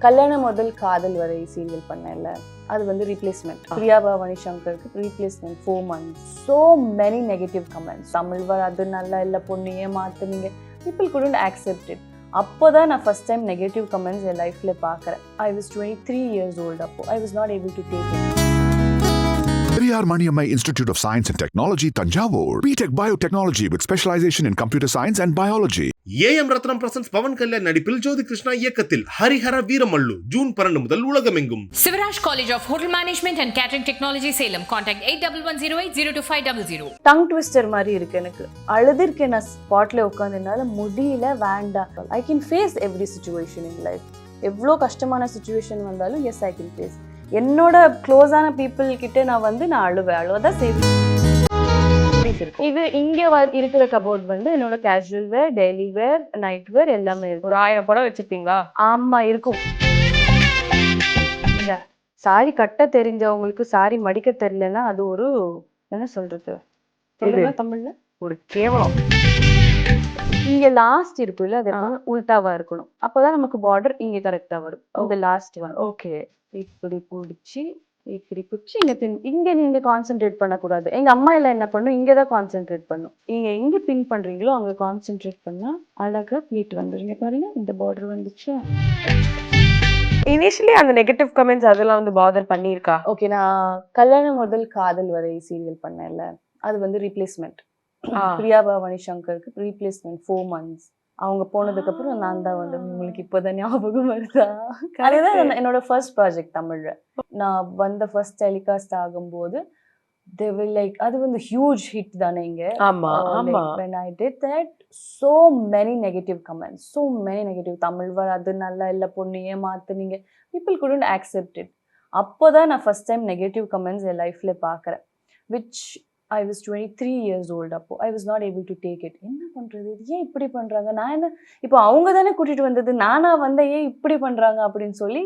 கல்யாண முதல் காதல் வரை சீரியல் பண்ணல, அது வந்து ரீப்ளேஸ்மெண்ட். பிரியா பவானி சங்கருக்கு replacement 4 months. So many negative comments. Tamil அது நல்லா இல்லை, பொண்ணு ஏமாத்துனீங்க. People couldn't accept it. அப்போதான் நான் ஃபர்ஸ்ட் டைம் நெகட்டிவ் கமெண்ட்ஸ் என் லைஃப்ல பார்க்குறேன். I was 23 years old அப்போ. I was not able to take it. Periyar Maniammai Institute of Science and Technology, Tanjavur. B.Tech Biotechnology with specialization in computer science and biology. AM Ratnam presents Pawan Kalyan நடிப்பில் ஜோதி கிருஷ்ணா இயக்கத்தில் Harihara Veeramallu June 12 முதல் உலகமெங்கும். Sivaraj college of hotel management and catering technology Salem. Contact 8110802500. Tongue twister மாதிரி இருக்கு எனக்கு. அழுதுருக்கேன் நான் ஸ்பாட்ல உட்காந்து, என்னால முடியல, வேண்டாம். I can face every situation in life. எவ்வளோ கஷ்டமான சிச்சுவேஷன் வந்தாலும் எஸ் ஐ கேன் ஃபேஸ். என்னோட க்ளோஸான பீப்புள் கிட்ட நான் அழுவதான் செய்வேன். இது இங்க இருக்கிற கபோர்ட் வந்து என்னோட கேஷுவல் வேர், டெய்லி வேர், நைட் வேர் எல்லாமே இருக்கும். ஒரு 1000 படம் வச்சிருப்பீங்களா? ஆமா, இருக்கும். சாரி கட்ட தெரிஞ்சவங்களுக்கு சாரி மடிக்க தெரியலன்னா அது ஒரு என்ன சொல்றது தமிழ்ல ஒரு கேவலம். இங்க லாஸ்ட் இருக்குல்ல, அது உல்டாவா இருக்கணும். அப்பதான் நமக்கு பார்டர் இங்க கரெக்டா வரும். அந்த லாஸ்ட் ஒன் ஓகே. இப்படி பிடிச்சி இங்க நீங்க கான்சென்ட்ரேட் பண்ணக்கூடாது. எங்க அம்மா எல்லாம் என்ன பண்ணும், இங்கதான் கான்சென்ட்ரேட் பண்ணும். நீங்க எங்க பின் பண்றீங்களோ அங்க கான்சென்ட்ரேட் பண்ணா அழகா ப்ளீட் வந்துருங்க. பாருங்க, இந்த பார்டர் வந்துச்சு. இனிஷியலி அந்த நெகட்டிவ் கமெண்ட்ஸ் அதெல்லாம் வந்து பாதர் பண்ணியிருக்கா? ஓகே, நான் கல்யாண முதல் காதல் வரை சீரியல் பண்ணல, அது வந்து ரீப்ளேஸ்மெண்ட். பிரியா பவானி சங்கருக்கு ரீப்ளேஸ்மெண்ட் 4 months. அவங்க போனதுக்கு அப்புறம் நான் தான் வந்து, உங்களுக்கு இப்போதான் ஞாபகம் வருதா? அதுதான் என்னோட ஃபர்ஸ்ட் ப்ராஜெக்ட் தமிழ்ல. நான் வந்த ஃபர்ஸ்ட் டெலிகாஸ்ட் ஆகும்போது அது வந்து ஹியூஜ் ஹிட் தானே இங்க. ஆமா ஆமா. when I did that, so many negative comments, so many negative. Tamil அது நல்லா இல்லை, பொண்ணு ஏமாத்துனீங்க. People couldn't accept it. அப்போதான் நான் ஃபர்ஸ்ட் டைம் நெகட்டிவ் கமெண்ட்ஸ் என் லைஃப்ல பார்க்குறேன். which I was 23 years old அப்போ. I was not able to take it. என்ன பண்றது, ஏன் இப்படி பண்றாங்க, நான் என்ன இப்போ அவங்க தானே கூட்டிட்டு வந்தது, நானா வந்த, ஏன் இப்படி பண்றாங்க அப்படின்னு சொல்லி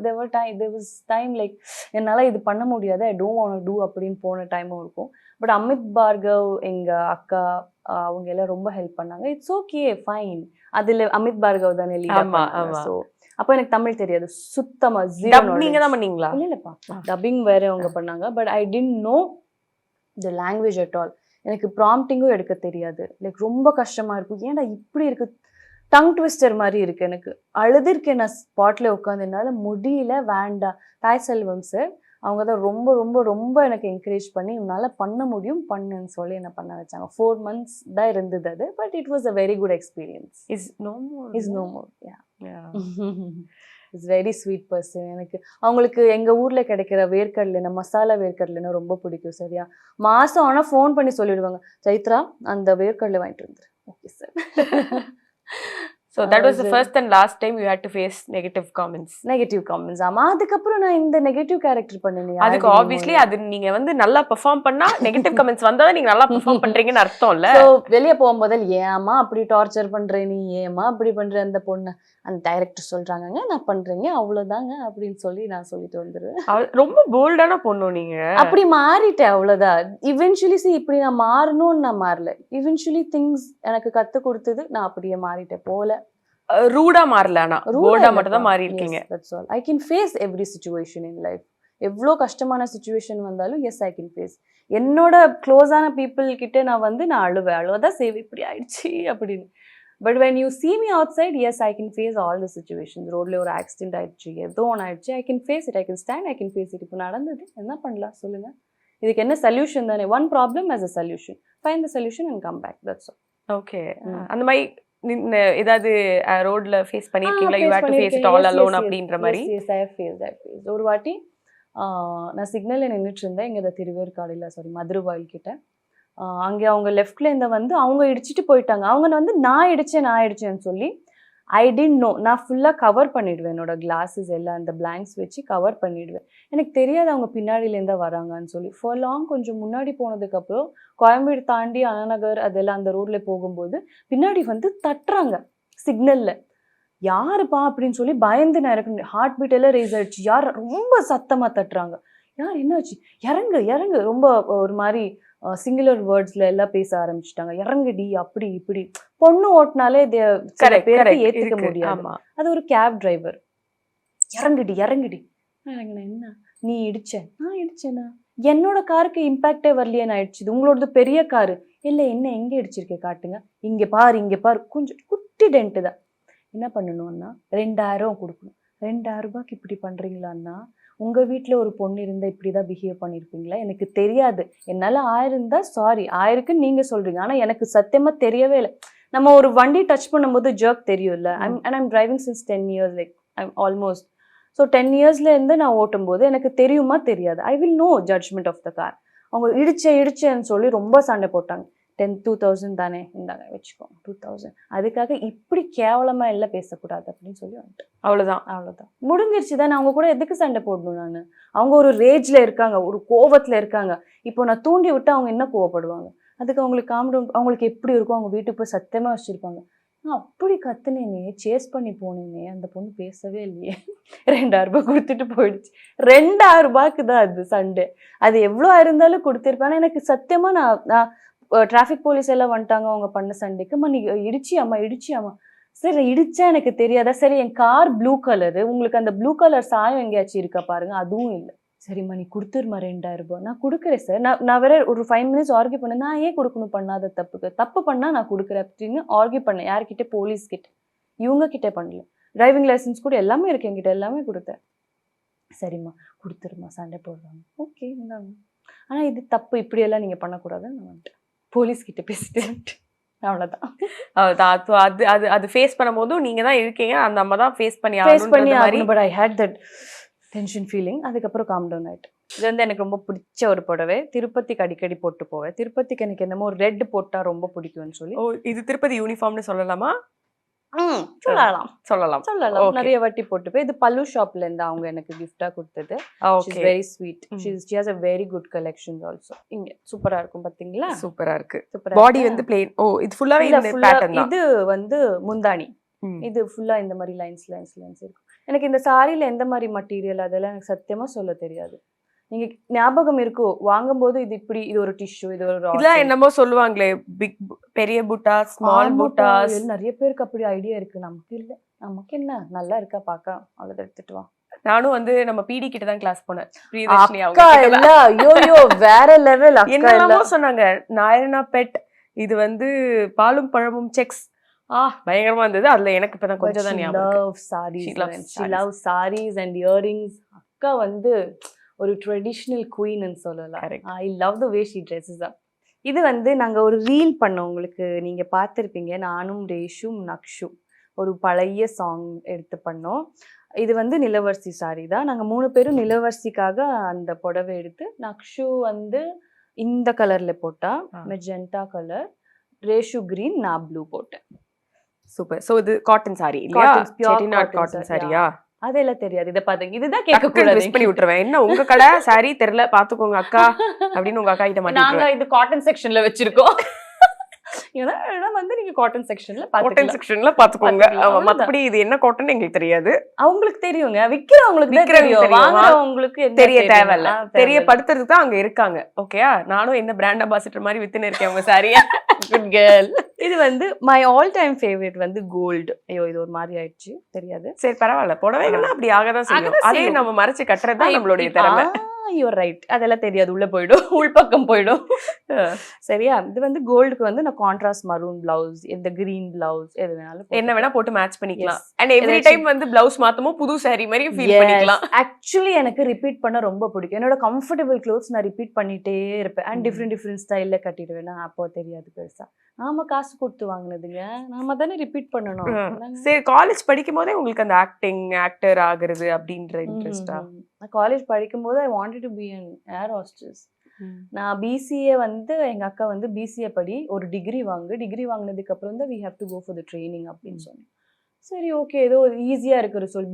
there was time like என்னால இது பண்ண முடியாது, I don't want to do அப்படின்னு போன டைமும் இருக்கும். பட் அமித் பார்கவ், எங்க அக்கா, அவங்க எல்லாம் ரொம்ப ஹெல்ப் பண்ணாங்க. It's okay, fine. அதுல அமித் பார்கவ் தானே லீடர். ஸோ அப்போ எனக்கு தமிழ் தெரியாது சுத்தமா. நீங்க தான் பண்ணீங்களா? இல்லப்பா, டப்பிங் வேற அவங்க பண்ணாங்க. But I didn't know the language at all. எனக்கு ப்ராம்ப்டிங்கும் எடுக்க தெரியாது. லைக் ரொம்ப கஷ்டமா இருக்கும். ஏன்டா இப்படி இருக்கு, டங் ட்விஸ்டர் மாதிரி இருக்கு எனக்கு. அழுதுருக்கேன் நான் ஸ்பாட்ல உட்காந்து, என்னால முடியல, வேண்டாம். தாய் செல்வம் சார் அவங்க தான் ரொம்ப ரொம்ப ரொம்ப எனக்கு என்கரேஜ் பண்ணி, உன்னால பண்ண முடியும், பண்ணுன்னு சொல்லி என்ன பண்ண வச்சாங்க. 4 months தான் இருந்தது அது. But it was a very good experience. Is no more. It's very sweet person. எனக்கு அவங்களுக்கு எங்க ஊர்ல கிடைக்கிற வேர்க்கடலை, மசாலா வேர்க்கடலைன்னா ரொம்ப பிடிக்கும். சரியா, மாசம் ஆனா ஃபோன் பண்ணி சொல்லிடுவாங்க, சைத்ரா அந்த வேர்க்கடலை வாங்கிட்டு வந்துரு. Okay sir. So that was the first and last time you had to face negative comments. Negative comments. ஆமா, அதுக்கப்புறம் நான் இந்த நெகட்டிவ் கேரக்டர் பண்ணேன். அதுக்கு ஆப்வியஸ்லி அது நீங்க வந்து நல்லா பெர்ஃபார்ம் பண்ணா நெகட்டிவ் கமெண்ட்ஸ் வந்தா நீங்க நல்லா பெர்ஃபார்ம் பண்றீங்கன்னு அர்த்தம் இல்ல. சோ வெளிய போகும்போது ஏமா அப்படி டார்ச்சர் பண்ற, நீ ஏமா அப்படி பண்ற அந்த பொண்ணு, அந்த டைரக்டர் சொல்றாங்கங்க நான் பண்றேங்க அவ்வளவுதாங்க அப்படின்னு சொல்லி நான் சொல்லிட்டு வந்துருவேன். ரொம்ப போல்டான பொண்ணு நீங்க. அப்படி மாறிட்டேன், அவ்வளவுதான். இவென்ச்சுவலி இப்படி நான் மாறணும்னு நான் மாறல. இவென்ச்சுவலி திங்ஸ் எனக்கு கத்து கொடுத்தது, நான் அப்படியே மாறிட்டேன் போல. ரூடா மாறல, ஆனா போல்டா மட்டும் தான் மாறி இருக்கீங்க. That's all. I can face every situation in life. எவ்வளோ கஷ்டமான சிச்சுவேஷன் வந்தாலும் எஸ் ஐ கேன் ஃபேஸ். என்னோட க்ளோஸான பீப்புள் கிட்ட நான் அழுவதான் செய்வேன், இப்படி ஆயிடுச்சு அப்படின்னு. But when you see me outside, yes, I can face all the situations. ரோட்ல ஒரு ஆக்சிடென்ட் ஆயிடுச்சு, ஏதோ ஒன்று ஆயிடுச்சு, I can face it, I can stand, I can face it. இப்போ நடந்தது, என்ன பண்ணலாம் சொல்லுங்க, இதுக்கு என்ன சொல்யூஷன் தானே. one problem as a solution, find the solution and come back, that's all. Okay. அந்த மாதிரி ஏதாவது ரோட்ல ஃபேஸ் பண்ணிருக்கீங்களா? you had to face it all alone அப்படின்ற மாதிரி? yes, I have faced. ஒரு வாட்டி நான் சிக்னல்ல நின்றுட்டு இருந்தேன், இங்கே திருவேற்காடுல, மதுரவாயில் கிட்ட. அங்கே அவங்க லெஃப்ட்ல இருந்து வந்து அவங்க இடிச்சிட்டு போயிட்டாங்க. அவங்க வந்து நான் இடிச்சேன்னு சொல்லி ஐ டிடன்ட் நோ. நான் ஃபுல்லாக கவர் பண்ணிடுவேன், என்னோட கிளாஸஸ் எல்லாம் அந்த பிளாங்க்ஸ் வச்சு கவர் பண்ணிடுவேன். எனக்கு தெரியாது அவங்க பின்னாடியிலேருந்தா வராங்கன்னு சொல்லி. ஃபார் லாங் கொஞ்சம் முன்னாடி போனதுக்கப்புறம் கோயம்பேடு தாண்டி அண்ணாநகர் அதெல்லாம் அந்த ரோட்ல போகும்போது பின்னாடி வந்து தட்டுறாங்க சிக்னல்ல. யாருப்பா அப்படின்னு சொல்லி பயந்து நான் இறக்கணும். ஹார்ட் பீட் எல்லாம் ரேஸ் ஆயிடுச்சு. யார் ரொம்ப சத்தமா தட்டுறாங்க, யார் என்னாச்சு, இறங்கு ரொம்ப ஒரு மாதிரி சிங்குலர் வேர்ட்ஸ்ல எல்லாம் பேச ஆரம்பிச்சுட்டாங்க. இறங்குடி அப்படி இப்படி. பொண்ணு ஓட்டினாலே ஏத்துக்க முடியாது. அது ஒரு கேப் டிரைவர். இறங்குடி இறங்குடி. இறங்குனேன். என்ன நீ இடிச்ச? நான் இடிச்சேனா? என்னோட காருக்கு இம்பாக்டே வரலையே, நான் இடிச்சது. உங்களோடது பெரிய காரு. இல்லை என்ன எங்க இடிச்சிருக்கே காட்டுங்க. இங்க பாரு கொஞ்சம் குட்டி டென்ட்டு தான். என்ன பண்ணணும்னா 2000 கொடுக்கணும். 2000 ரூபாய்க்கு இப்படி பண்றீங்களான்னா உங்க வீட்டுல ஒரு பொண்ணு இருந்தா இப்படிதான் பிஹேவ் பண்ணிருப்பீங்களா? எனக்கு தெரியாது. என்னால 1000 இருந்தா சாரி, 1000க்கு நீங்க சொல்றீங்க. ஆனா எனக்கு சத்தியமா தெரியவே இல்லை. நம்ம ஒரு வண்டி டச் பண்ணும்போது ஜர்க் தெரியும்ல. I'm driving since 10 years, like I'm almost. So 10 yearsல இருந்து நான் ஓட்டும் போது எனக்கு தெரியுமா தெரியாது. I will know judgement of the car. அவங்க இடிச்சேன்னு சொல்லி ரொம்ப சண்டை போட்டாங்க. 2000 தானே, இந்தாங்க வச்சுக்கோ 2000. அதுக்காக இப்படி கேவலமா எல்லாம் பேசக்கூடாது அப்படின்னு சொல்லி வந்துட்டேன். அவ்வளவுதான் முடிஞ்சிருச்சு தானே. அவங்க கூட எதுக்கு சண்டை போடணும் நான்? அவங்க ஒரு ரேஜ்ல இருக்காங்க, ஒரு கோவத்துல இருக்காங்க. இப்போ நான் தூண்டி விட்டு அவங்க என்ன கோவப்படுவாங்க? அதுக்கு அவங்களுக்கு காம்டவுன், அவங்களுக்கு எப்படி இருக்கும்? அவங்க வீட்டுக்கு போய் சத்தியமா வச்சிருப்பாங்க. நான் அப்படி கத்துனேனே, சேஸ் பண்ணி போனேனே, அந்த பொண்ணு பேசவே இல்லையே. 2000 ரூபாய் கொடுத்துட்டு போயிடுச்சு. 2000 ரூபாய்க்கு தான் அது சண்டே. அது எவ்வளோ இருந்தாலும் கொடுத்துருப்பேன். ஆனால் எனக்கு சத்தியமா நான் டிராஃபிக் போலீஸ் எல்லாம் வந்துட்டாங்க அவங்க பண்ண சண்டைக்கு. நீ இடிச்சியாமா. சரி இடிச்சா எனக்கு தெரியாதா? சரி என் கார் ப்ளூ கலரு, உங்களுக்கு அந்த ப்ளூ கலர் சாயம் எங்கேயாச்சும் இருக்கா பாருங்க, அதுவும் இல்லை. சரிம்மா நீ கொடுத்துருமா 2000 ரூபாய். நான் கொடுக்குறேன் சார். நான் வேற ஒரு 5 minutes ஆர்கியூ பண்ணேன். நான் ஏன் கொடுக்கணும் பண்ணாத தப்பு பண்ணா நான் கொடுக்குறேன் அப்படின்னு ஆர்கியூ பண்ணேன். யார்கிட்ட? போலீஸ் கிட்ட. இவங்க கிட்ட பண்ணல. டிரைவிங் லைசன்ஸ் கூட எல்லாமே இருக்கு என்கிட்ட, எல்லாமே கொடுத்தேன். சரிம்மா கொடுத்துருமா, சண்டை போடுறாங்க. ஓகே இந்தாங்க. ஆனா இது தப்பு, இப்படியெல்லாம் நீங்க பண்ணக்கூடாதுன்னு நான் வந்துட்டேன். போலீஸ் கிட்ட பேசிட்டு அவ்வளவுதான். அது ஃபேஸ் பண்ணும்போது நீங்க தான் இருக்கீங்க, அந்த அம்மா தான் ஃபேஸ் பண்ணி but I hate that tension feeling. அதுக்கப்புறம் காம் டவுன் ஆயிட்டு. இது வந்து எனக்கு ரொம்ப பிடிச்ச ஒரு புடவை. திருப்பதிக்கு அடிக்கடி போட்டு போவேன். திருப்பதிக்கு எனக்கு என்னமோ ரெட் போட்டா ரொம்ப பிடிக்கும்னு சொல்லி. இது திருப்பதி யூனிஃபார்ம்னு சொல்லலாமா? சொல்லலாம். நிறைய வாட்டி போட்டு போய். இது பல்லு ஷாப்ல இருந்து அவங்க எனக்கு கிஃப்டா கொடுத்தது. Very sweet. She has a very good collections also. இங்க சூப்பரா இருக்கும் பாத்தீங்களா? சூப்பரா இருக்கு. பாடி வந்து plain. இது ஃபுல்லாவே இந்த பேட்டர்ன் தான். இது வந்து முந்தானி. இது ஃபுல்லா இந்த மாதிரி லைன்ஸ் இருக்கும். எனக்கு இந்த சாரியில எந்த மாதிரி மெட்டீரியல் அதெல்லாம் எனக்கு சத்தியமா சொல்ல தெரியாது. நீங்க ஞாபகம் இருக்கோ வாங்கும்போது இது இப்படி, இது ஒரு டிஷ்யூ, இது ஒரு இதெல்லாம் என்னமோ சொல்லுவாங்களே, பிக் பெரிய புட்டா, ஸ்மால் புட்டாஸ். நிறைய பேருக்கு அப்படி ஐடியா இருக்கு. நமக்கு இல்ல. நமக்கு என்ன நல்லா இருக்கா பாக்க, அவ்வளவு எடுத்துட்டு வா. நானும் வந்து நம்ம பிடி கிட்ட தான் கிளாஸ் போனேன். வேற லெவல். என்னெல்லாமோ சொன்னாங்க. நாயனா பெட், இது வந்து பாலும் பழமும் செக்ஸ், பயங்கரமா இருந்தது. அதுல எனக்கு இப்பதான் கொஞ்சம் தான் ஞாபகம். Sarees and earrings. அக்கா வந்து ஒரு ட்ரெடிஷ்னல் குயின்னு சொல்லலாம். I love the way she dresses up. இது வந்து நாங்கள் ஒரு ரீல் பண்ணோம், உங்களுக்கு நீங்கள் பார்த்துருப்பீங்க. நானும் ரேஷும் நக்ஷு ஒரு பழைய சாங் எடுத்து பண்ணோம். இது வந்து நிலவரிசி சாரி தான். நாங்கள் 3 பேரும் நிலவரிசிக்காக அந்த புடவை எடுத்து, நக்ஷு வந்து இந்த கலரில் போட்டா, மெஜெண்டா கலர், ரேஷு கிரீன், நான் ப்ளூ போட்டேன். சூப்பர். ஸோ இது காட்டன் சாரி இல்லையா? செட்டிநாட் காட்டன் சாரியா? அதெல்லாம் தெரியாது. இதை பாத்துங்க, இதுதான் கேட்க கூடாது பண்ணி விட்டுருவேன். என்ன உங்க கடை சாரி தெரியல பாத்துக்கோங்க அக்கா அப்படின்னு உங்க அக்கா கிட்ட மாட்டேன். நாங்க இது காட்டன் செக்ஷன்ல வச்சிருக்கோம். வந்து நீங்க காட்டன் செக்ஷன்ல பாத்துக்கோங்க. மத்தபடி இது என்ன காட்டன் எங்களுக்கு தெரியாது. அவங்களுக்கு தெரியுங்க, விக்கிறவங்களுக்கு தெரியும், வாங்குறவங்களுக்கு தெரிய தேவையில்ல. தெரியப்படுத்துறதுக்கு தான் அங்க இருக்காங்க. ஓகேயா? நானும் என்ன பிராண்ட் அம்பாசிடர் மாதிரி வித்துன்னு இருக்கேன் உங்க சாரியா. Good girl. இது வந்து மை ஆல் டைம் ஃபேவரட் வந்து கோல்டு. ஐயோ இது ஒரு மாதிரி ஆயிடுச்சு, தெரியாது. சரி பரவாயில்ல, புடவைகள்லாம் அப்படி ஆகதான் செய்யும். அதையும் நம்ம மறைச்சு கட்டுறது தான் நம்மளுடைய திறமை. You're right. அதெல்லாம் தெரியாது, உள்ள போயிடும், உள்பக்கம் போயிடும். சரியா? இது வந்து கோல்டுக்கு வந்து நான் கான்ட்ராஸ்ட் மரூன் பிளவுஸ், இந்த கிரீன் பிளவுஸ், எது வேணாலும் என்ன வேணா போட்டு மேட்ச் பண்ணிக்கலாம். அண்ட் எவ்ரி டைம் வந்து பிளவுஸ் மாத்தமோ புது சாரி மாதிரி ஃபீல் பண்ணிக்கலாம். ஆக்சுவலி எனக்கு ரிப்பீட் பண்ண ரொம்ப பிடிக்கும். என்னோட கம்ஃபர்டபுள் க்ளோத்ஸ் நான் ரிப்பீட் பண்ணிட்டே இருப்பேன். அண்ட் டிஃப்ரெண்ட் ஸ்டைல்ல கட்டிடுவேன். அப்போ தெரியாது பெருசா. நாம காசு கொடுத்து வாங்கினதுங்க, நாம தானே ரிப்பீட் பண்ணணும். சரி, காலேஜ் படிக்கும் போதே உங்களுக்கு அந்த ஆக்டர் ஆகுறது அப்படின்ற இன்ட்ரெஸ்டா? நான் காலேஜ் படிக்கும் போது I wanted to be an air hostess. நான் பிசிஏ வந்து எங்க அக்கா வந்து பிசிஏ படி ஒரு டிகிரி வாங்கினதுக்கு அப்புறம் தான் we have to go for the training அப்படின்னு சொன்னேன். சரி ஓகே, ஏதோ ஈஸியா இருக்கிற சொல்.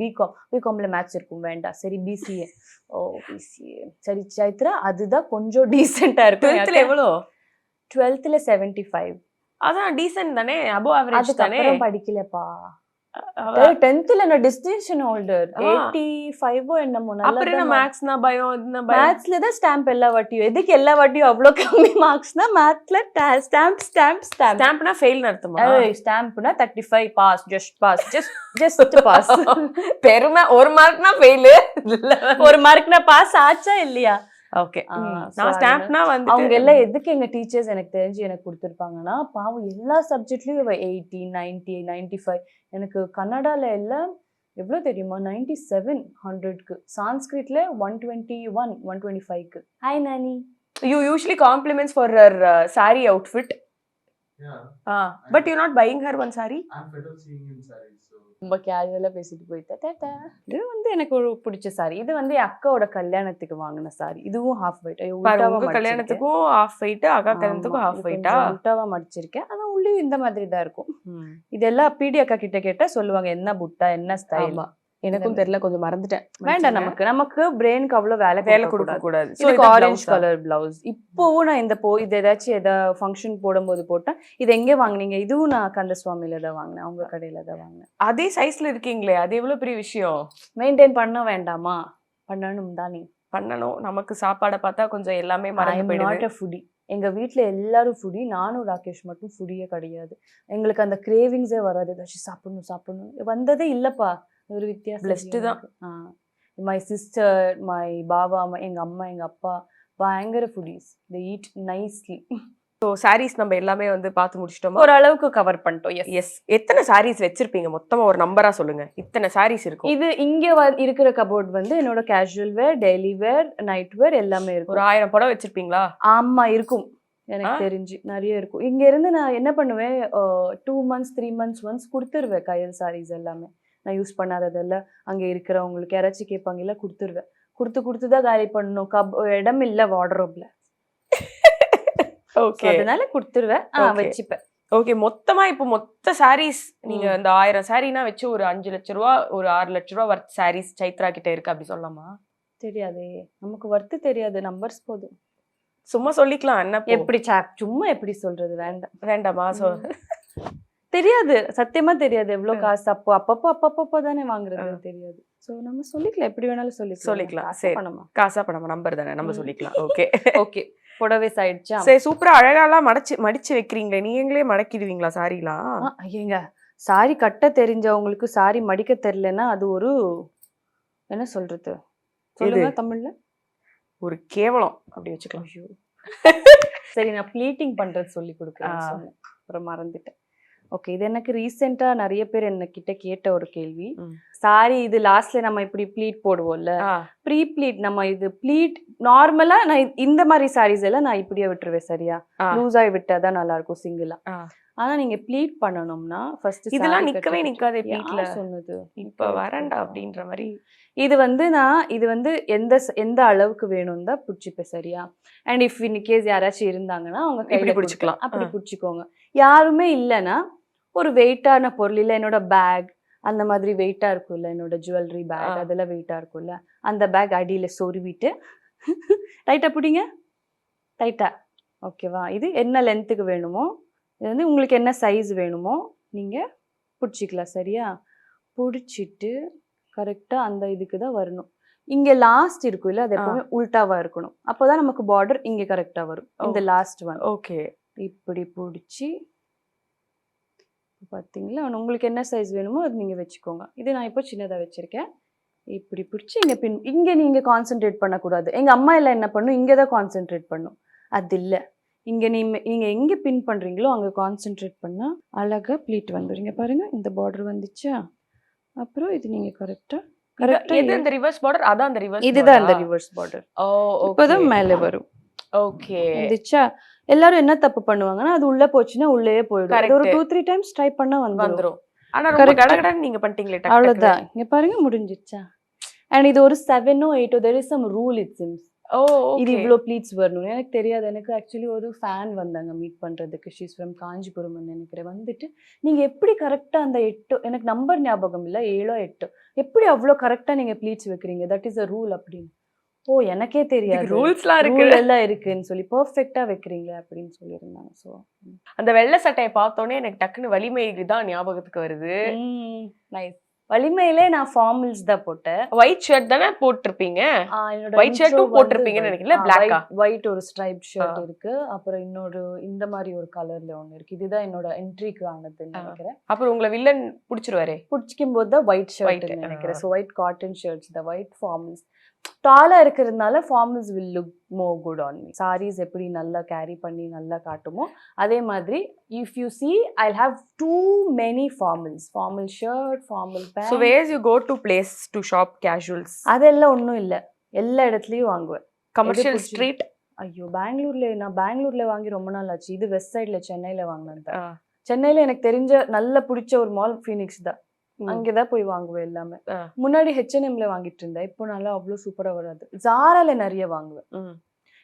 பிகாம்ல மேத்ஸ் இருக்கும், வேண்டாம். சரி பிசிஏ. பிசிஏ சரி சைத்ரா, அதுதான் கொஞ்சம் டீசெண்டா இருக்கும். 12th எவ்வளோ? 12th 75. அதான் டீசென்ட் தானே, அபோவ் ஆவரேஜ் தானே. அதுக்கப்புறம் படிக்கலப்பா. 10th நான் டிஸ்டிங்ஷன் ஹோல்டர் 85 என்னமோ. அப்புறம் என்ன மேக்ஸ்னா பயம், என்ன பயம்? மேத்ஸ்ல தான் ஸ்டாம்ப் எல்லா வாட்டியும். எதுக்கு எல்லா வாட்டியும் அவ்வளோ கம்மி மார்க்ஸ்னா மேத்ஸ்ல ஸ்டாம்ப் ஸ்டாம்ப் ஸ்டாம்ப். ஸ்டாம்ப்னா ஃபெயில் அர்த்தமா? ஸ்டாம்ப்னா 35 பாஸ், ஜஸ்ட் பாஸ். பெருமை. 1 மார்க்னா ஃபெயில், 1 மார்க்னா பாஸ் ஆச்சா இல்லையா? ஓகே. நான் ஸ்டாம்ப்னா வந்து அவங்க எல்லாம் எதுக்கு எங்க டீச்சர்ஸ் எனக்கு தெரிஞ்சு எனக்கு கொடுத்துருப்பாங்கன்னா, பாவம் எல்லா சப்ஜெக்ட்லயும் 80, 90, 95. எனக்கு கன்னடால எல்லாம் எவ்வளோ தெரியுமா, 97 100க்கு. சான்ஸ்கிரிட்ல 121, 125க்கு. Hi Nani. you usually compliments for her saree outfit. But you're not buying her one saree? I'm fed up seeing in sarees, so ரொம்ப கேஜுவலா பேசிட்டு போயிட்டா. டாடா. இது வந்து எனக்கு ஒரு பிடிச்ச சாரி. இது வந்து என் அக்காவோட கல்யாணத்துக்கு வாங்கின சாரி. இதுவும் ஹாஃப் ஒயிட். உங்க கல்யாணத்துக்கும் half white, அக்கா கல்யாணத்துக்கும் half white. உல்டாவா மடிச்சிருக்கேன். ஆனா உள்ளே இந்த மாதிரி தான் இருக்கும். இதெல்லாம் பிடி அக்கா கிட்ட கேட்டா சொல்லுவாங்க என்ன புட்டா என்ன ஸ்டைல். எனக்கும் தெரியல, கொஞ்சம் மறந்துட்டேன். வேண்டாம், நமக்கு பிரெயினுக்கு அவ்வளவு வேலை கொடுக்க கூடாது. இதுக்கு ஆரஞ்சு கலர் பிளவுஸ். இப்போவும் நான் இந்த இது ஏதாச்சும் ஃபங்க்ஷன் போடும்போது போட்டேன். இது எங்க வாங்குனீங்க? இதுவும் நான் கந்தசுவாமியில தான் வாங்கினேன், அவங்க கடையில தான் வாங்கினேன். அதே சைஸ்ல இருக்கீங்களே, அது எவ்வளவு பெரிய விஷயம். மெயின்டைன் பண்ண வேண்டாமா? பண்ணணும் தானே. பண்ணணும். நமக்கு சாப்பாடை பார்த்தா கொஞ்சம் எல்லாமே மறந்து போயிடுது. ஃபுடி. எங்க வீட்டுல எல்லாரும் ஃபுடி. நானும் ராகேஷ் மட்டும் ஃபுடியே கிடையாது. எங்களுக்கு அந்த கிரேவிங்ஸே வராது. ஏதாச்சும் சாப்பிடணும் வந்ததே இல்லப்பா. ஒரு வித்தியாசம். பிளஸ்ட் தான். மை சிஸ்டர், மை பாபா, எங்க அம்மா, எங்க அப்பா பயங்கர foodies. They eat nicely. So sarees நம்ம எல்லாமே வந்து பார்த்து முடிச்சிட்டோம். ஓரளவுக்கு கவர் பண்ணிட்டோம். எஸ். எத்தனை சாரீஸ் வச்சிருப்பீங்க மொத்தமா? ஒரு நம்பரா சொல்லுங்க. இத்தனை சாரீஸ் இருக்கும். இது இங்க இருக்கிற கபோர்ட் வந்து என்னோட கேஷுவல் வேர், டெய்லி வேர், நைட் வேர் எல்லாமே இருக்கும். ஒரு 1000 புடவை வச்சிருப்பீங்களா? ஆமா இருக்கும். எனக்கு தெரிஞ்சு நிறைய இருக்கும். இங்க இருந்து நான் என்ன பண்ணுவேன், 2 months 3 months ஒன்ஸ் கொடுத்துருவேன் கையல் சாரீஸ் எல்லாமே. நான் யூஸ் பண்ணாததெல்லாம் அங்கே இருக்கிறவங்களுக்கு யாராச்சும் கேட்பாங்கல்ல, கொடுத்துருவேன். கொடுத்துதான் காலி பண்ணணும். இடம் இல்லை வார்ட்ரோப்ல. ஓகே. அதனால கொடுத்துருவேன், வச்சுப்பேன். ஓகே. மொத்தமா இப்போ மொத்த சாரீஸ் நீங்க இந்த 1000 சாரீனா வச்சு ஒரு 5 லட்ச ரூபா, ஒரு 6 லட்ச ரூபா வர்த் சாரீஸ் சைத்ரா கிட்ட இருக்கு அப்படி சொல்லலாமா? தெரியாதே, நமக்கு வர்த்து தெரியாது. நம்பர்ஸ் போதும். சும்மா சொல்லிக்கலாம். என்ன எப்படி சும்மா எப்படி சொல்றது? வேண்டாமா? தெரியாது, சத்தியமா தெரியாது எவ்வளவு காசு. அப்பப்போ தானே வாங்குறது, தெரியாது. சோ நம்ம சொல்லிக்கலாம், எப்படி வேணாலும் சொல்லிக்கலாம். சரி, காசா பணமா நம்பர் தானே, நம்ம சொல்லிக்கலாம். ஓகே. ஓகே. புடவை ஆயிடுச்சா? சரி, சூப்பரா அழகாலாம் மடிச்சு வைக்கிறீங்களே. நீங்களே மடக்கிடுவீங்களா சாரிலாம்? ஐயங்க, சாரி கட்ட தெரிஞ்சவங்களுக்கு சாரி மடிக்க தெரியலன்னா அது ஒரு என்ன சொல்றது சொல்லுங்க தமிழ்ல? ஒரு கேவலம் அப்படி வச்சுக்கலாம். சரி, நான் ப்ளீட்டிங் பண்றது சொல்லி கொடுக்குறேன் சொன்னேன், அப்புறம் மறந்துட்டேன். ஓகே. இது எனக்கு ரீசெண்டா நிறைய பேர் என்ன கிட்ட கேட்ட ஒரு கேள்வி. சாரி இது லாஸ்ட்ல நம்ம இப்படி ப்ளீட் போடுவோம்ல, ப்ரீ ப்ளீட். நம்ம இது ப்ளீட் நார்மலா நான் இந்த மாதிரி சாரீஸ் எல்லாம் நான் இப்படியே விட்டுருவேன். சரியா? லூஸா விட்டாதான் நல்லா இருக்கும் சிங்கிளா. ஆனா நீங்க ப்ளீட் பண்ணணும்னா ஃபர்ஸ்ட் இதெல்லாம் நிக்கவே நிக்காதே ப்ளீட்ல சொன்னது. இப்ப வரண்டா அப்படின்ற மாதிரி. இது வந்து இது வந்து எந்த அளவுக்கு வேணும்னு தான் பிடிச்சிப்பேன். சரியா? அண்ட் இஃப் இன் கேஸ் யாராச்சும் இருந்தாங்கன்னா அவங்க கையில பிடிச்சிக்கலாம். அப்படி பிடிச்சிக்கோங்க. யாருமே இல்லைன்னா ஒரு வெயிட்டான பொருள் இல்லை, என்னோட பேக் அந்த மாதிரி வெயிட்டா இருக்கும்ல, என்னோட ஜுவல்லரி பேக் அதெல்லாம் வெயிட்டா இருக்கும்ல, அந்த பேக் அடியில சொருவிட்டு டைட்டா பிடிங்க. டைட்டா. ஓகேவா? இது என்ன லென்த்துக்கு வேணுமோ, இது வந்து உங்களுக்கு என்ன சைஸ் வேணுமோ நீங்க பிடிச்சிக்கலாம். சரியா? பிடிச்சிட்டு கரெக்டா அந்த இதுக்கு தான் வரணும். இங்க லாஸ்ட் இருக்கும் இல்ல, அது எப்பவுமே உல்டாவா இருக்கணும். அப்போதான் நமக்கு பார்டர் இங்க கரெக்டா வரும். இந்த லாஸ்ட் ஒன். ஓகே. இப்படி பிடிச்சி பாத்தீங்களா, உங்களுக்கு என்ன சைஸ் வேணுமோ அது நீங்க வச்சுக்கோங்க. இது நான் இப்போ சின்னதா வச்சிருக்கேன். இப்படி பிடிச்சி இங்க நீங்க கான்சென்ட்ரேட் பண்ணக்கூடாது. எங்க அம்மா எல்லாம் என்ன பண்ணும், இங்கதான் கான்சென்ட்ரேட் பண்ணும். அது இல்ல, இங்க நீங்க எங்க பின் பண்றீங்களோ அங்க கான்சென்ட்ரேட் பண்ணா அழகா ப்ளீட் வந்துருங்க. பாருங்க, இந்த பார்டர் வந்துச்சா? அப்புறம் இது நீங்க கரெக்டா இது இந்த ரிவர்ஸ் பார்டர். அதான் அந்த ரிவர்ஸ். இதுதான் அந்த ரிவர்ஸ் பார்டர். இப்போதான் மேலே வரும். ஓகே. வந்துச்சா? எல்லாரும் என்ன தப்பு பண்ணுவாங்கன்னா, அது உள்ள போச்சுன்னா உள்ளே போயிடும். ஒரு 2-3 டைம்ஸ் ட்ரை பண்ணா வந்துரும். ஆனா ரொம்ப கடகடன்னு நீங்க பண்ணிட்டீங்களே. அவ்வளவுதான். இங்க பாருங்க, முடிஞ்சிச்சா? அண்ட் இது ஒரு 7 or 8 there is some rule it seems. இது இவ்ளோ ப்ளீட்ஸ் வரணும். எனக்கு தெரியாது. எனக்கு ஆக்சுவலி ஒரு ஃபேன் வந்தாங்க மீட் பண்றதுக்கு. ஷீஸ் ஃப்ரம் காஞ்சிபுரம் நினைக்கிறேன். வந்துட்டு நீங்க எப்படி கரெக்டா அந்த 8, எனக்கு நம்பர் ஞாபகம் இல்ல, 7 or 8, எப்படி அவ்வளோ கரெக்டா நீங்க ப்ளீட்ஸ் வைக்கிறீங்க? தட் இஸ் அ ரூல் அப்படின்னு. ஓ எனக்கே தெரியாது ரூல்ஸ்லாம் இருக்கு. ரூல் எல்லாம் இருக்குன்னு சொல்லி பெர்ஃபெக்ட்டா வைக்கிறீங்களே அப்படின்னு சொல்லியிருந்தாங்க. ஸோ அந்த வெள்ளை சட்டையை பார்த்தோன்னே எனக்கு டக்குன்னு வலிமை தான் ஞாபகத்துக்கு வருது. நைஸ். வலிமையிலே நான் ஃபார்மல்ஸ் தான் போட்டேன். ஒயிட் ஷர்ட் தானே போட்டிருப்பீங்க? என்னோட White shirt உம் போட்டிருப்பீங்கன்னு நினைக்கிறேன். Black-ஆ? ஒயிட் ஒரு ஸ்ட்ரைப் ஷர்ட் இருக்கு. அப்புறம் இன்னொரு இந்த மாதிரி ஒரு கலர்ல ஒன்னு இருக்கு. இதுதான் என்னோட என்ட்ரிக்கு ஆனதுன்னு நினைக்கிறேன். அப்புறம் உங்களை வில்லன் பிடிச்சிருவாரே. பிடிச்சிக்கும் போது தான் ஒயிட் ஷர்ட் White, நினைக்கிறேன். So white cotton shirts, the white formals. டாலா இருக்கிறதுனால formals will look more good on me. Sarees எப்படி நல்லா கேரி பண்ணி நல்லா காட்டுமோ அதே மாதிரி if you see I'll have too many formals, formal shirt, formal pants. So where's you go to place to shop casuals? அதெல்லாம் ஒன்றும் இல்லை, எல்லா இடத்துலையும் வாங்குவேன். Commercial எது street? ஐயோ நான் பெங்களூர்ல வாங்கி ரொம்ப நாள் ஆச்சு. இது வெஸ்ட் சைட்ல சென்னையில வாங்கினது. சென்னையில எனக்கு தெரிஞ்ச நல்ல பிடிச்ச ஒரு மால் ஃபீனிக்ஸ் தான். அங்கேதான் போய் வாங்குவேன் எல்லாமே. முன்னாடி H&Mல வாங்கிட்டு இருந்தேன். இப்போ நல்லா அவ்வளோ சூப்பரா வராது. ஜாரால நிறைய வாங்குவேன்.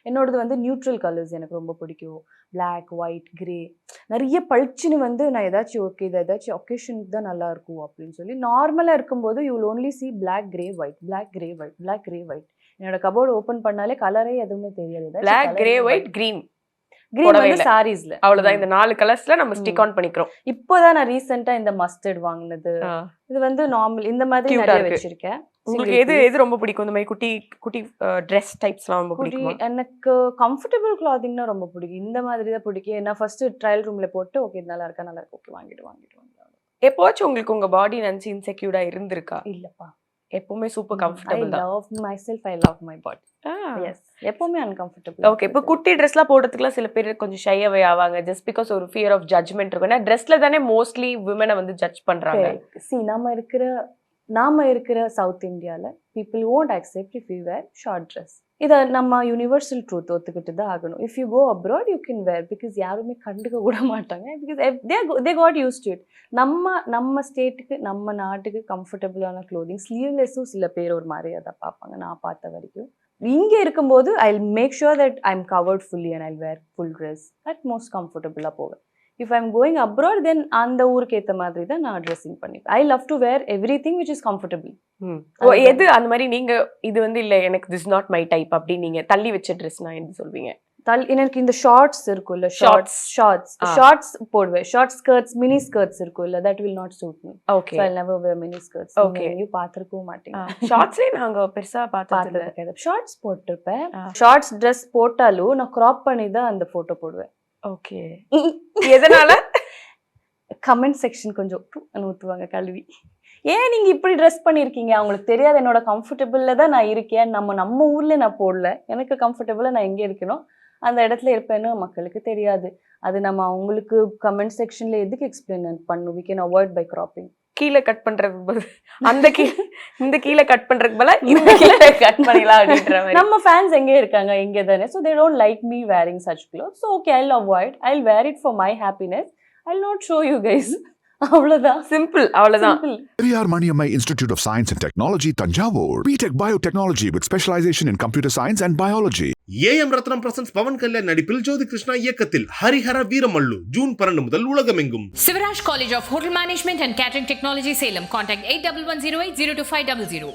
என்னோடது வந்து நியூட்ரல் கலர்ஸ் எனக்கு ரொம்ப பிடிக்கும். Black, white, grey. நிறைய பளிச்சுன்னு வந்து நான் ஏதாச்சும் ஓகே இது ஏதாச்சும் ஒகேஷனுக்கு தான் நல்லா இருக்கும் அப்படின்னு சொல்லி நார்மலா இருக்கும்போது you will only see black, grey, white, black, grey, white, black, grey, white. என்னோட கபோர்டு ஓபன் பண்ணாலே கலரே எதுவுமே தெரியாது. Black, grey, white, green. Green வந்து சாரீஸ்ல அவ்வளவுதான். இந்த 4 கலர்ஸ்ல நம்ம ஸ்டிக் ஆன் பண்ணிக்கிறோம். இப்போதான் நான் ரீசெண்டா இந்த மஸ்டர்ட் வாங்குனது. இது வந்து நார்மல் இந்த மாதிரி Cute-ஆ நிறைய இருக்கு. வச்சிருக்கேன். உங்களுக்கு எது ரொம்ப பிடிக்கும்? இந்த மாதிரி குட்டி குட்டி ட்ரெஸ் டைப்ஸ்லாம் ரொம்ப பிடிக்குமா? எனக்கு கம்ஃபர்டபுள் கிளாத்திங்னா ரொம்ப பிடிக்கும். இந்த மாதிரி தான் பிடிக்கும். நான் ஃபர்ஸ்ட் ட்ரையல் ரூம்ல போட்டு ஓகே நல்லா இருக்கா ஓகே வாங்கிட்டு எப்போச்சும் உங்களுக்கு உங்க பாடி நினைச்சு இன்செக்யூர்டா இருந்திருக்கா? இல்லப்பா, எப்பவுமே சூப்பர் I கம்ஃபர்டபுள் தான். love myself, I love my body. Yes, எப்பவுமே uncomfortable. ஓகே, இப்போ குட்டி ட்ரெஸ்லாம் போடுறதுக்குலாம் சில பேர் கொஞ்சம் ஷையாவே ஆவாங்க ஜஸ்ட் பிகாஸ் ஒரு ஃபியர் ஆஃப் ஜட்ஜ்மெண்ட் இருக்கும். ஏன்னா ட்ரெஸ்ல தானே மோஸ்ட்லி விமனை வந்து ஜட்ஜ் பண்றாங்க. See, நாம இருக்கிற சவுத் இந்தியால people won't accept if you wear short dress. இத நம்ம யூனிவர்சல் ட்ரூத் ஒத்துக்கிட்டு தான் ஆகணும். If you go abroad you can wear because யாருமே கண்டுக்க கூட மாட்டாங்க. Because they got used to it. நம்ம ஸ்டேட்டுக்கு நம்ம நாட்டுக்கு கம்ஃபர்டபுளான க்ளோதிங் ஸ்லீவ்லெஸ்ஸும் சில பேர் ஒரு மாதிரி அதை பார்ப்பாங்க. நான் பார்த்த வரைக்கும் இங்கே இருக்கும்போது I make sure that I am covered fully and I wear full dress at most கம்ஃபர்டபுளாக போவேன். If I am going abroad then அந்த ஊருக்கு ஏற்ற மாதிரி தான் நான் ட்ரெஸ்ஸிங் பண்ணிப்பேன். I love to wear everything which is comfortable. எது அந்த மாதிரி நீங்க இது வந்து இல்ல எனக்கு திஸ் நாட் மை டைப் அப்படி நீங்க தள்ளி வச்ச ட்ரெஸ்னா என்ன சொல்வீங்க? எனக்கு இந்த ஷார்ட்ஸ் இருக்குல்ல, ஷார்ட்ஸ் போடுவேன். ஷார்ட் ஸ்கர்ட்ஸ், மினி ஸ்கர்ட்ஸ் இருக்குல்ல, that will not suit me. Okay, I never wear mini skirts. Okay, நீ பாத்துறவே மாட்டீங்க. ஷார்ட்ஸ்லயே நாங்க பெருசா பார்த்தது ஷார்ட்ஸ் போட்டுருப்பேன். ஷார்ட்ஸ் ட்ரெஸ் போட்டாலும் நான் கிராப் பண்ணி தான் அந்த போட்டோ போடுவேன். ஓகே, எதனால? கமெண்ட் செக்ஷன் கொஞ்சம் ஊத்துவாங்க கல்வி. ஏன் நீங்க இப்படி ட்ரெஸ் பண்ணிருக்கீங்க? அவங்களுக்கு தெரியாது என்னோட கம்ஃபர்டபுள்ல தான் நான் இருக்கேன். நம்ம ஊர்ல நான் போடல. எனக்கு கம்ஃபர்டபுளா நான் எங்க இருக்கணும் அந்த இடத்துல இருப்பேன்னு மக்களுக்கு தெரியாது. அது நம்ம அவங்களுக்கு கமெண்ட் செக்ஷன்ல எதுக்கு எக்ஸ்பிளைன் பண்ணும்? we can avoid by cropping. கீழே கட் பண்றதுக்கு பதில் இந்த கீழே கட் பண்றதுக்கு பதிலா இந்த கீழே கட் பண்ணிடலாம் அப்படின்ற மாதிரி. நம்ம ஃபேன்ஸ் எங்கே இருக்காங்க? எங்கே தானே. so they don't like me wearing such clothes. so okay, I'll avoid. I'll wear it for my happiness. I'll not show you guys. அவ்வளவுதான், சிம்பிள், அவ்வளவுதான். Periyar Maniammai Institute of Science and Technology, Tanjavur. BTech Biotechnology with specialization in computer science and biology. AM Ratnam presents Pawan Kalyan நடிப்பில் ஜோதி கிருஷ்ணா இயக்கத்தில் Harihara Veeramallu June 12 முதல் உலகமெங்கும். Sivaraj College of Hotel Management and Catering Technology, Salem. Contact 8110802500.